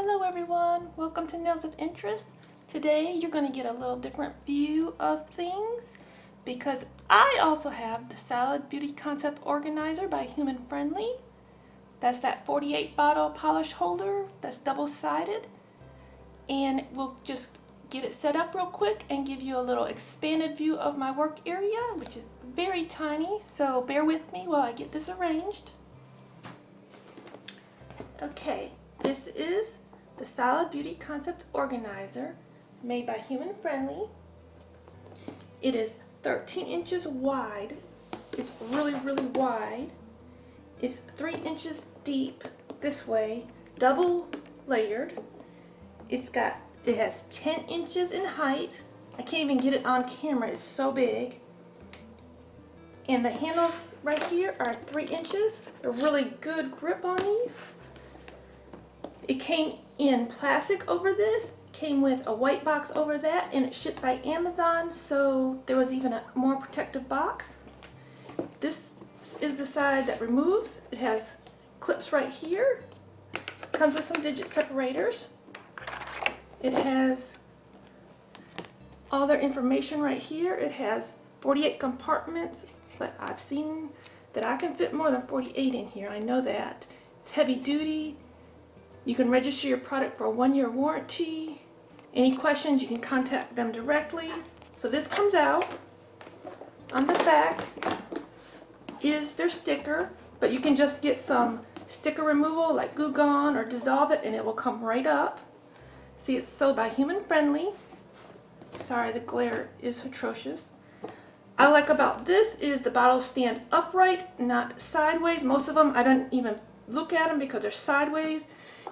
Hello everyone, welcome to Nails of Interest. Today you're going to get a little different view of things because I also have the Solid Beauty Concept Organizer by Human Friendly. That's that 48 bottle polish holder that's double-sided, and we'll just get it set up real quick and give you a little expanded view of my work area, which is very tiny, so bear with me while I get this arranged. Okay, this is the Solid Beauty Concept Organizer made by Human Friendly. It is 13 inches wide. It's really wide. It's 3 inches deep this way, double layered. It has 10 inches in height. I can't even get it on camera, it's so big. And the handles right here are 3 inches. They're really good grip on these. It came in plastic over this, came with a white box over that, and it's shipped by Amazon, so there was even a more protective box. This is the side that removes. It has clips right here. Comes with some digit separators. It has all their information right here. It has 48 compartments, but I've seen that I can fit more than 48 in here. I know that. It's heavy duty. You can register your product for a 1-year warranty. Any questions, you can contact them directly. So this comes out. On the back is their sticker, but you can just get some sticker removal like Glue Gone or dissolve it and it will come right up. See, it's sold by Human Friendly. Sorry, the glare is atrocious. I like about this is the bottles stand upright, not sideways. Most of them, I don't even look at them because they're sideways.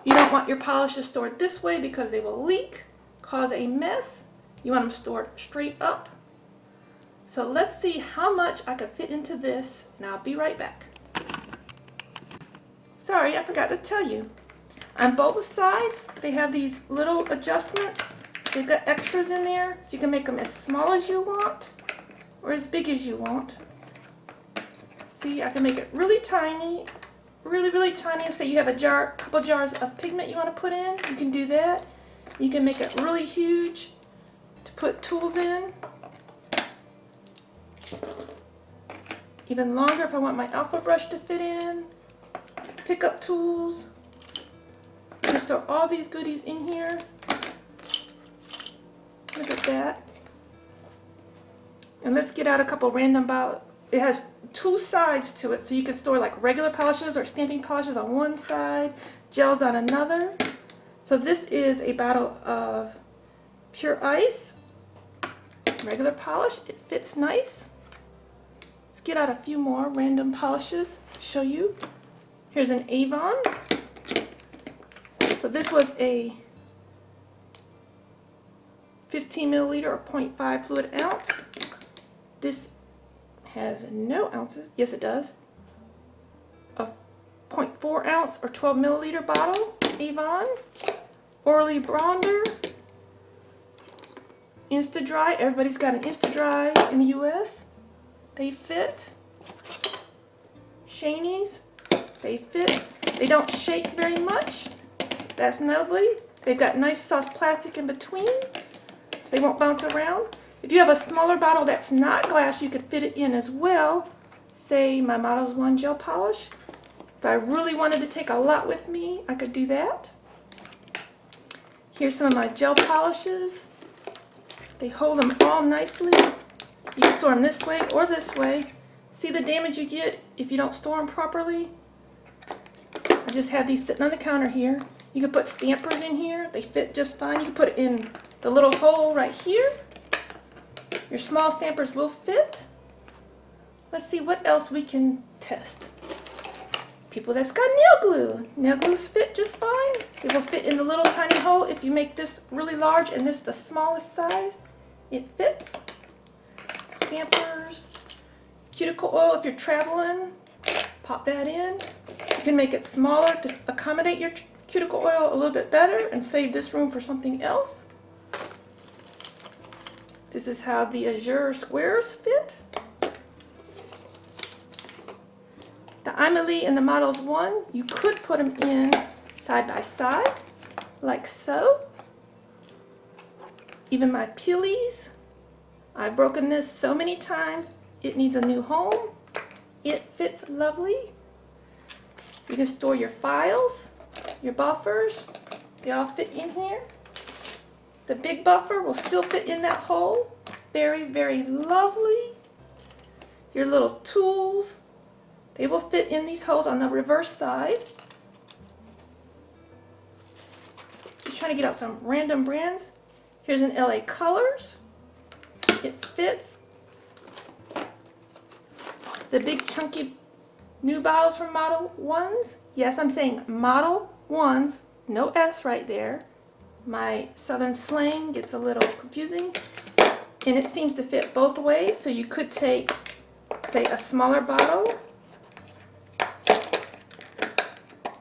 You don't want your polishes stored this way because they will leak, cause a mess. You want them stored straight up. So let's see how much I can fit into this, and I'll be right back. Sorry, I forgot to tell you. On both sides, they have these little adjustments. They've got extras in there, so you can make them as small as you want or as big as you want. See, I can make it really tiny. Really tiny. Say you have a couple jars of pigment you want to put in, you can do that. You can make it really huge to put tools in. Even longer if I want my alpha brush to fit in. Pickup tools. Just throw all these goodies in here. Look at that. And let's get out a couple random bottles. It has 2 sides to it, so you can store like regular polishes or stamping polishes on one side, gels on another. So this is a bottle of pure ice, regular polish. It fits nice. Let's get out a few more random polishes to show you. Here's an Avon. So this was a 15 milliliter or 0.5 fluid ounce. This has no ounces. Yes, it does. A 0.4 ounce or 12 milliliter bottle. Avon. Orly Bonder. Insta-Dry. Everybody's got an Insta-Dry in the US. They fit. Shanies. They fit. They don't shake very much. That's lovely. They've got nice soft plastic in between, so they won't bounce around. If you have a smaller bottle that's not glass, you could fit it in as well. Say my Models 1 gel polish. If I really wanted to take a lot with me, I could do that. Here's some of my gel polishes. They hold them all nicely. You can store them this way or this way. See the damage you get if you don't store them properly? I just have these sitting on the counter here. You can put stampers in here. They fit just fine. You can put it in the little hole right here. Your small stampers will fit. Let's see what else we can test. People that's got nail glue. Nail glues fit just fine. It will fit in the little tiny hole. If you make this really large and this the smallest size, it fits. Stampers. Cuticle oil if you're traveling, pop that in. You can make it smaller to accommodate your cuticle oil a little bit better and save this room for something else. This is how the Azure squares fit. The Amelie and the Models 1, you could put them in side by side. like so. Even my peelies, I've broken this so many times, it needs a new home. It fits lovely. You can store your files, your buffers, they all fit in here. The big buffer will still fit in that hole. Very, very lovely. Your little tools, they will fit in these holes on the reverse side. Just trying to get out some random brands. Here's an LA Colors. It fits. The big chunky new bottles from Model 1s. Yes, I'm saying Model 1s, no S right there. My southern slang gets a little confusing. And it seems to fit both ways, so you could take, say, a smaller bottle.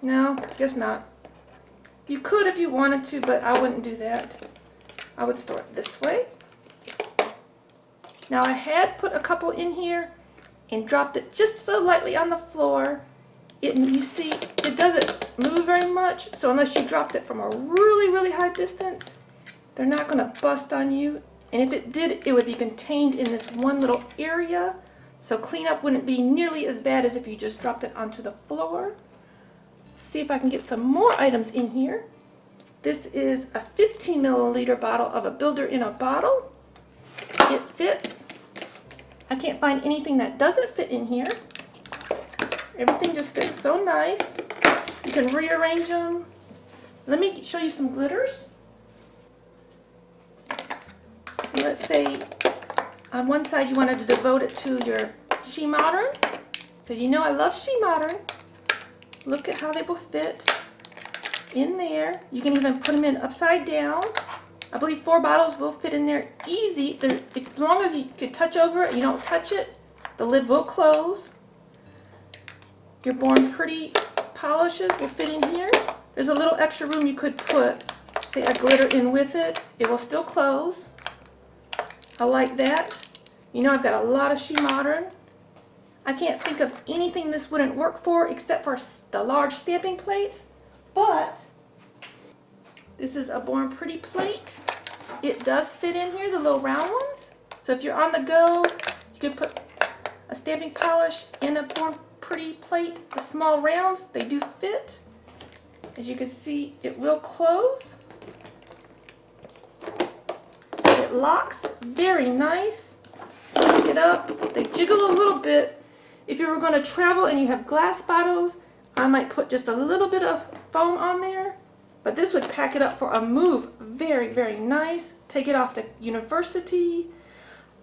No, guess not. You could if you wanted to, but I wouldn't do that. I would store it this way. Now I had put a couple in here and dropped it just so lightly on the floor. You see, it doesn't move very much, so unless you dropped it from a really, really high distance, they're not going to bust on you. And if it did, it would be contained in this one little area, so cleanup wouldn't be nearly as bad as if you just dropped it onto the floor. See if I can get some more items in here. This is a 15 milliliter bottle of a Builder in a Bottle. It fits. I can't find anything that doesn't fit in here. Everything just fits so nice. You can rearrange them. Let me show you some glitters. Let's say on one side you wanted to devote it to your She Modern, because you know I love She Modern. Look at how they will fit in there. You can even put them in upside down. I believe 4 bottles will fit in there easy. As long as you can touch over it and you don't touch it, the lid will close. Your Born Pretty polishes will fit in here. There's a little extra room you could put, say, a glitter in with it. It will still close. I like that. You know I've got a lot of She Modern. I can't think of anything this wouldn't work for except for the large stamping plates, but this is a Born Pretty plate. It does fit in here, the little round ones. So if you're on the go, you could put a stamping polish in a Born Pretty plate. The small rounds, they do fit. As you can see, it will close. It locks, very nice. Pick it up, they jiggle a little bit. If you were going to travel and you have glass bottles, I might put just a little bit of foam on there, but this would pack it up for a move. Very, very nice. Take it off to university.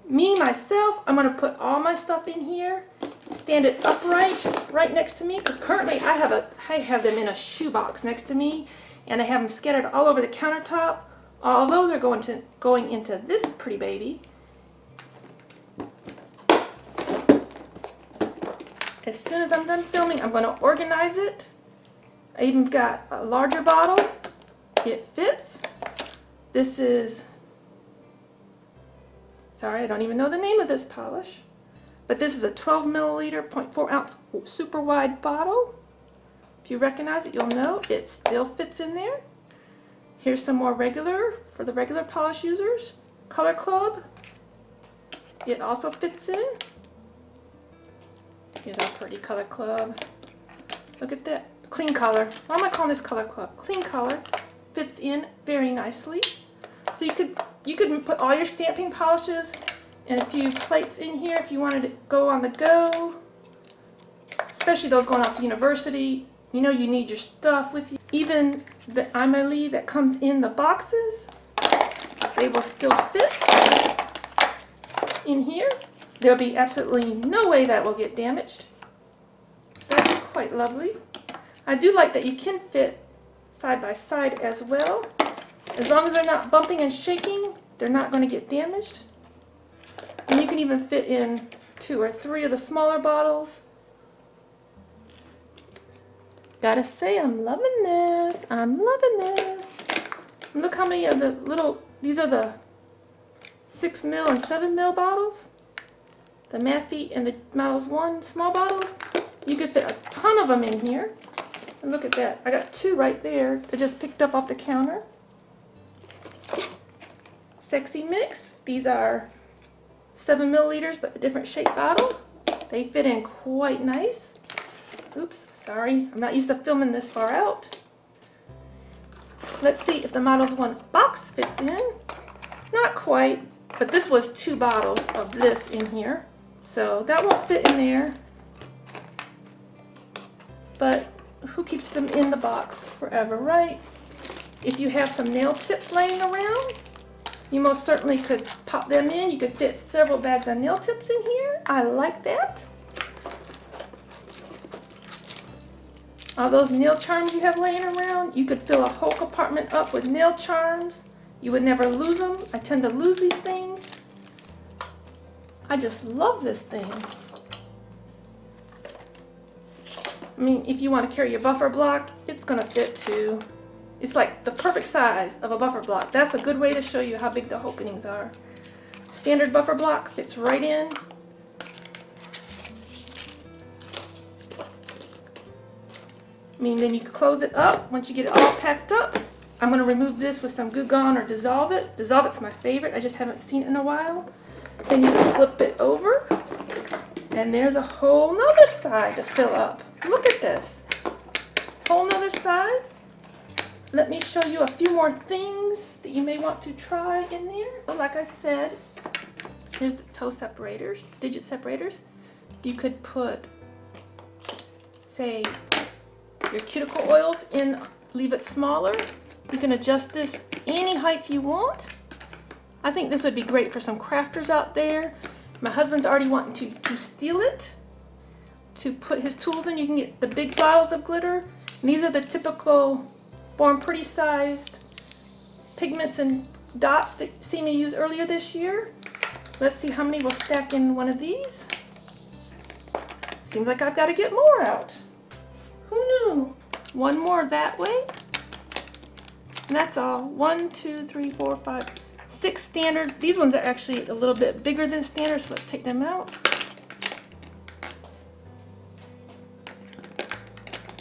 Me, myself, I'm going to put all my stuff in here, stand it upright right next to me, because currently I have them in a shoebox next to me, and I have them scattered all over the countertop. All those are going into this pretty baby. As soon as I'm done filming, I'm going to organize it. I even got a larger bottle. It fits. This is, sorry, I don't even know the name of this polish, but this is a 12 milliliter, 0.4 ounce super wide bottle. If you recognize it, you'll know it still fits in there. Here's some more regular, for the regular polish users. Color Club. It also fits in. Here's our pretty Color Club. Look at that. Clean Color. Why am I calling this Color Club? Clean Color. Fits in very nicely. So you could put all your stamping polishes and a few plates in here if you wanted to go on the go. Especially those going off to university. You know you need your stuff with you. Even the Emily that comes in the boxes, they will still fit in here. There'll be absolutely no way that will get damaged. That's quite lovely. I do like that you can fit side by side as well. As long as they're not bumping and shaking, they're not going to get damaged. And you can even fit in 2 or 3 of the smaller bottles. Gotta say, I'm loving this. I'm loving this. And look how many of the little, these are the 6 ml and 7 ml bottles. The Maffy and the Models 1 small bottles. You could fit a ton of them in here. And look at that. I got 2 right there. I just picked up off the counter. Sexy Mix. These are 7 milliliters, but a different shape bottle. They fit in quite nice. Oops, sorry. I'm not used to filming this far out. Let's see if the Models 1 box fits in. Not quite, but this was 2 bottles of this in here. So that won't fit in there. But who keeps them in the box forever, right? If you have some nail tips laying around, you most certainly could pop them in. You could fit several bags of nail tips in here. I like that. All those nail charms you have laying around, you could fill a whole compartment up with nail charms. You would never lose them. I tend to lose these things. I just love this thing. I mean, if you want to carry your buffer block, it's going to fit too. It's like the perfect size of a buffer block. That's a good way to show you how big the openings are. Standard buffer block fits right in. I mean, then you can close it up once you get it all packed up. I'm going to remove this with some Goo Gone or Dissolve It. Dissolve It's my favorite. I just haven't seen it in a while. Then you can flip it over. And there's a whole nother side to fill up. Look at this. Whole nother side. Let me show you a few more things that you may want to try in there. Like I said, here's the toe separators, digit separators. You could put, say, your cuticle oils in, leave it smaller. You can adjust this any height you want. I think this would be great for some crafters out there. My husband's already wanting to steal it, to put his tools in. You can get the big bottles of glitter. And these are the typical Born Pretty sized pigments and dots that you see me use earlier this year. Let's see how many will stack in one of these. Seems like I've got to get more out. Who knew? One more that way. And that's all. 1, 2, 3, 4, 5, 6 standard. These ones are actually a little bit bigger than standard, so let's take them out.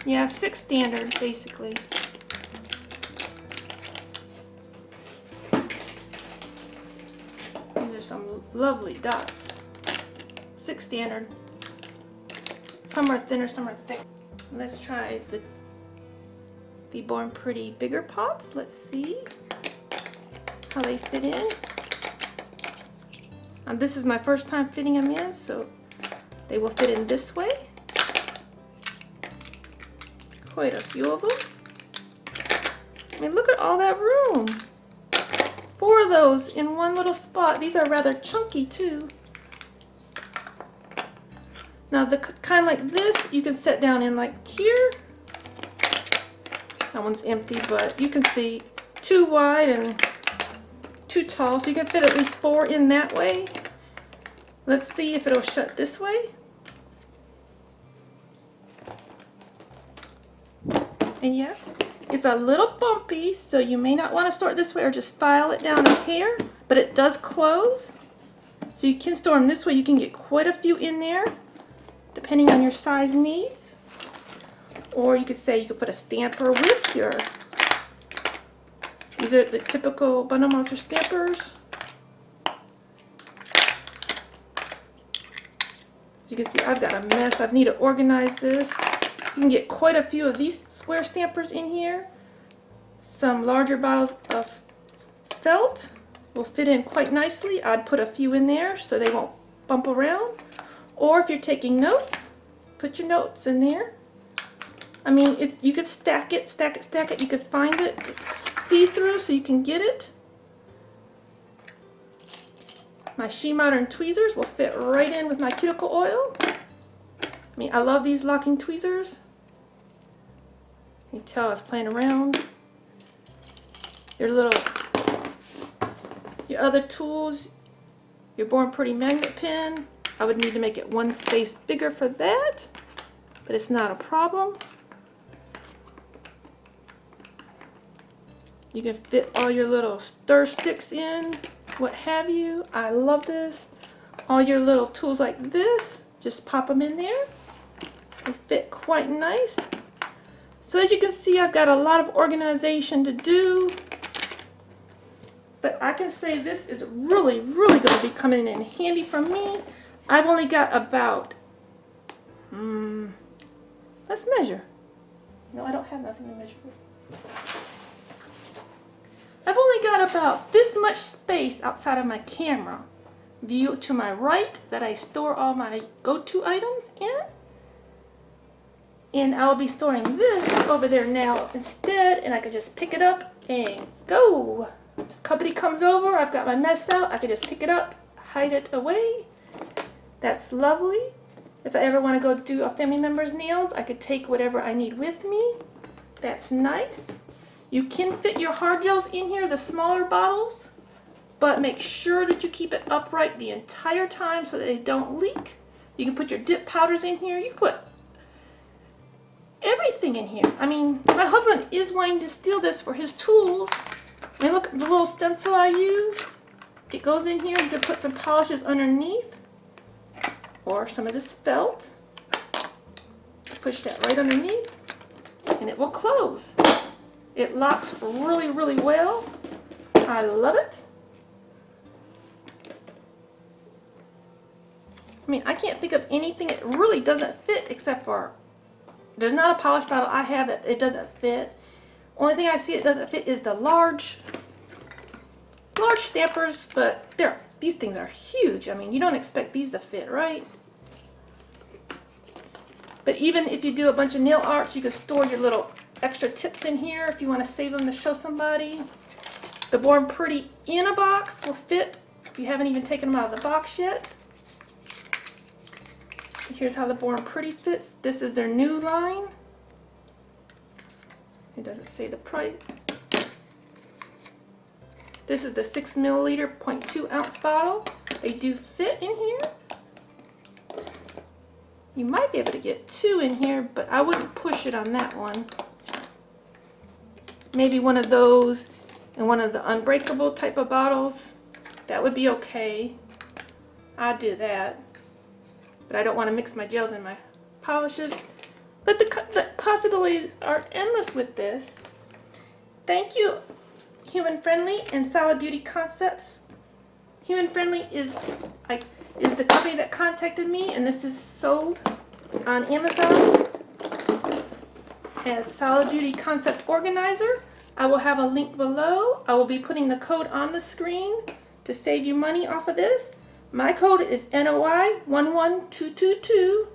Yeah, 6 standard, basically. These are some lovely dots. 6 standard. Some are thinner, some are thick. Let's try the Born Pretty bigger pots. Let's see how they fit in. This is my first time fitting them in, so they will fit in this way. Quite a few of them. I mean, look at all that room. 4 of those in one little spot. These are rather chunky too. Now the kind like this, you can set down in like here. That one's empty, but you can see 2 wide and 2 tall, so you can fit at least 4 in that way. Let's see if it'll shut this way. And yes, it's a little bumpy, so you may not want to store it this way or just file it down a hair, but it does close. So you can store them this way. You can get quite a few in there, depending on your size needs. Or you could say you could put a stamper with your, these are the typical Bundle Monster stampers. As you can see, I've got a mess. I need to organize this. You can get quite a few of these square stampers in here. Some larger bottles of felt will fit in quite nicely. I'd put a few in there so they won't bump around. Or if you're taking notes, put your notes in there. I mean, you could stack it, stack it, stack it. You could find it. It's see-through so you can get it. My She Modern tweezers will fit right in with my cuticle oil. I mean, I love these locking tweezers. You can tell I was playing around. Your other tools, your Born Pretty magnet pen. I would need to make it 1 space bigger for that, but it's not a problem. You can fit all your little stir sticks in, what have you. I love this. All your little tools like this, just pop them in there. They fit quite nice. So as you can see, I've got a lot of organization to do. But I can say this is really, really going to be coming in handy for me. I've only got about, let's measure. No, I don't have nothing to measure with. I've only got about this much space outside of my camera view to my right that I store all my go-to items in. And I'll be storing this over there now instead, and I can just pick it up and go. This company comes over, I've got my mess out, I can just pick it up, hide it away. That's lovely. If I ever want to go do a family member's nails, I could take whatever I need with me. That's nice. You can fit your hard gels in here, the smaller bottles, but make sure that you keep it upright the entire time so that they don't leak. You can put your dip powders in here. You can put everything in here. I mean, my husband is wanting to steal this for his tools. I mean, look at the little stencil I used. It goes in here. You can put some polishes underneath or some of this felt. Push that right underneath and it will close. It locks really, really well. I love it. I mean, I can't think of anything it really doesn't fit except for, there's not a polish bottle I have that it doesn't fit. Only thing I see it doesn't fit is the large stampers, but these things are huge. I mean, you don't expect these to fit, right? But even if you do a bunch of nail arts, you can store your little extra tips in here if you want to save them to show somebody. The Born Pretty in a box will fit if you haven't even taken them out of the box yet. Here's how the Born Pretty fits. This is their new line. It doesn't say the price. This is the 6 milliliter 0.2 ounce bottle. They do fit in here. You might be able to get 2 in here, but I wouldn't push it on that one. Maybe one of those and one of the unbreakable type of bottles. That would be okay. I'd do that. But I don't want to mix my gels and my polishes. But the possibilities are endless with this. Thank you, Human Friendly and Solid Beauty Concepts. Human Friendly is the company that contacted me, and this is sold on Amazon as Solid Beauty Concept Organizer. I will have a link below. I will be putting the code on the screen to save you money off of this. My code is NOI11222.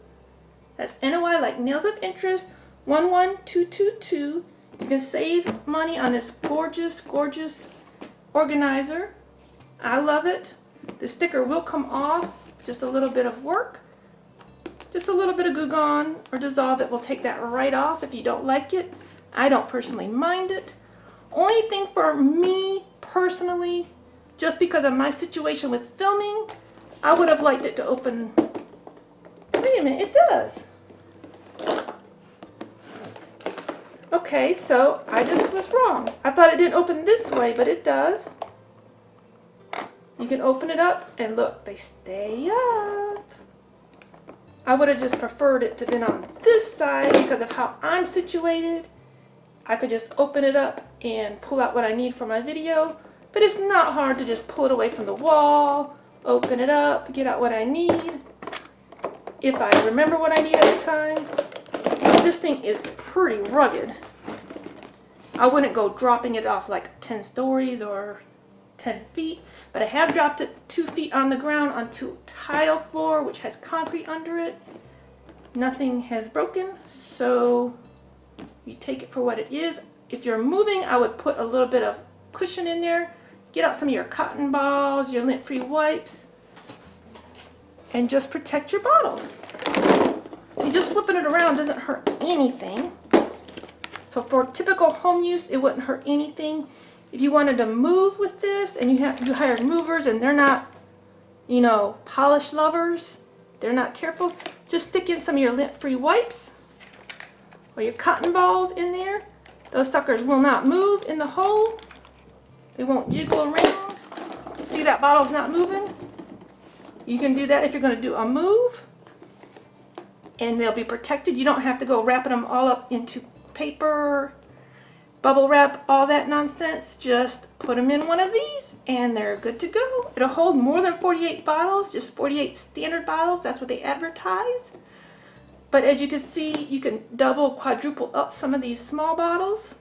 That's NOI like nails of interest 11222. You can save money on this gorgeous, gorgeous organizer. I love it. The sticker will come off. Just a little bit of work. Just a little bit of Goo Gone or Dissolve it will take that right off if you don't like it. I don't personally mind it. Only thing for me personally, just because of my situation with filming, I would have liked it to open. Wait a minute, it does. Okay, so I just was wrong. I thought it didn't open this way, but it does. You can open it up and look, they stay up. I would have just preferred it to been on this side because of how I'm situated. I could just open it up and pull out what I need for my video, but it's not hard to just pull it away from the wall, open it up, get out what I need, if I remember what I need at the time. This thing is pretty rugged. I wouldn't go dropping it off like 10 stories or 10 feet, but I have dropped it 2 feet on the ground onto tile floor, which has concrete under it. Nothing has broken, so you take it for what it is. If you're moving, I would put a little bit of cushion in there. Get out some of your cotton balls, your lint-free wipes, and just protect your bottles. So just flipping it around doesn't hurt anything. So for typical home use, it wouldn't hurt anything. If you wanted to move with this and you hired movers and they're not, you know, polish lovers, they're not careful, just stick in some of your lint-free wipes or your cotton balls in there. Those suckers will not move in the hole. They won't jiggle around. See that bottle's not moving? You can do that if you're going to do a move, and they'll be protected. You don't have to go wrapping them all up into paper, bubble wrap, all that nonsense. Just put them in one of these and they're good to go. It'll hold more than 48 bottles, just 48 standard bottles. That's what they advertise. But as you can see, you can double, quadruple up some of these small bottles.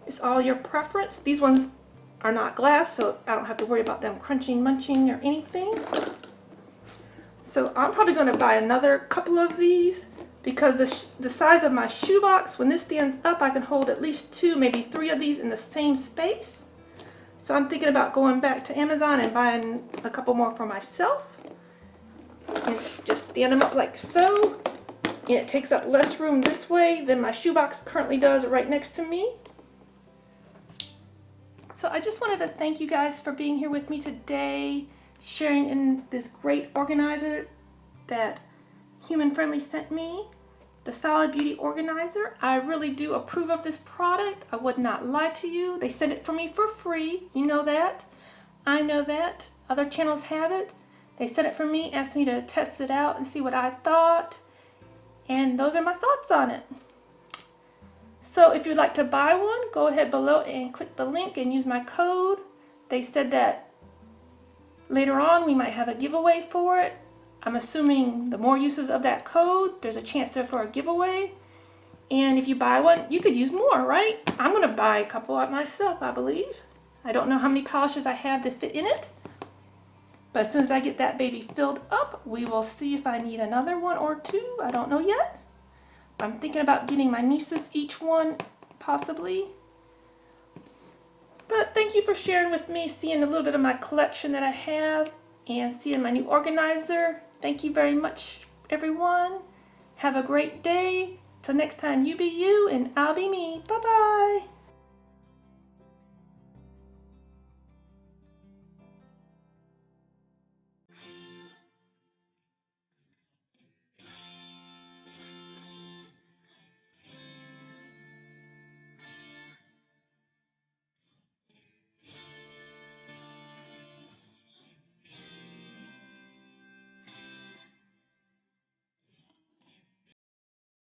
It's all your preference. These ones are not glass, so I don't have to worry about them crunching, munching, or anything. So I'm probably going to buy another couple of these because the size of my shoebox, when this stands up, I can hold at least 2, maybe 3 of these in the same space. So I'm thinking about going back to Amazon and buying a couple more for myself. And just stand them up like so. And it takes up less room this way than my shoebox currently does right next to me. So I just wanted to thank you guys for being here with me today, sharing in this great organizer that Human Friendly sent me, the Solid Beauty Organizer. I really do approve of this product. I would not lie to you. They sent it for me for free. You know that. I know that. Other channels have it. They sent it for me, asked me to test it out and see what I thought. And those are my thoughts on it. So if you'd like to buy one, go ahead below and click the link and use my code. They said that later on we might have a giveaway for it. I'm assuming the more uses of that code, there's a chance there for a giveaway. And if you buy one, you could use more, right? I'm going to buy a couple out myself, I believe. I don't know how many polishes I have to fit in it. But as soon as I get that baby filled up, we will see if I need another one or 2. I don't know yet. I'm thinking about getting my nieces each one, possibly. But thank you for sharing with me, seeing a little bit of my collection that I have, and seeing my new organizer. Thank you very much, everyone. Have a great day. Till next time, you be you and I'll be me. Bye-bye.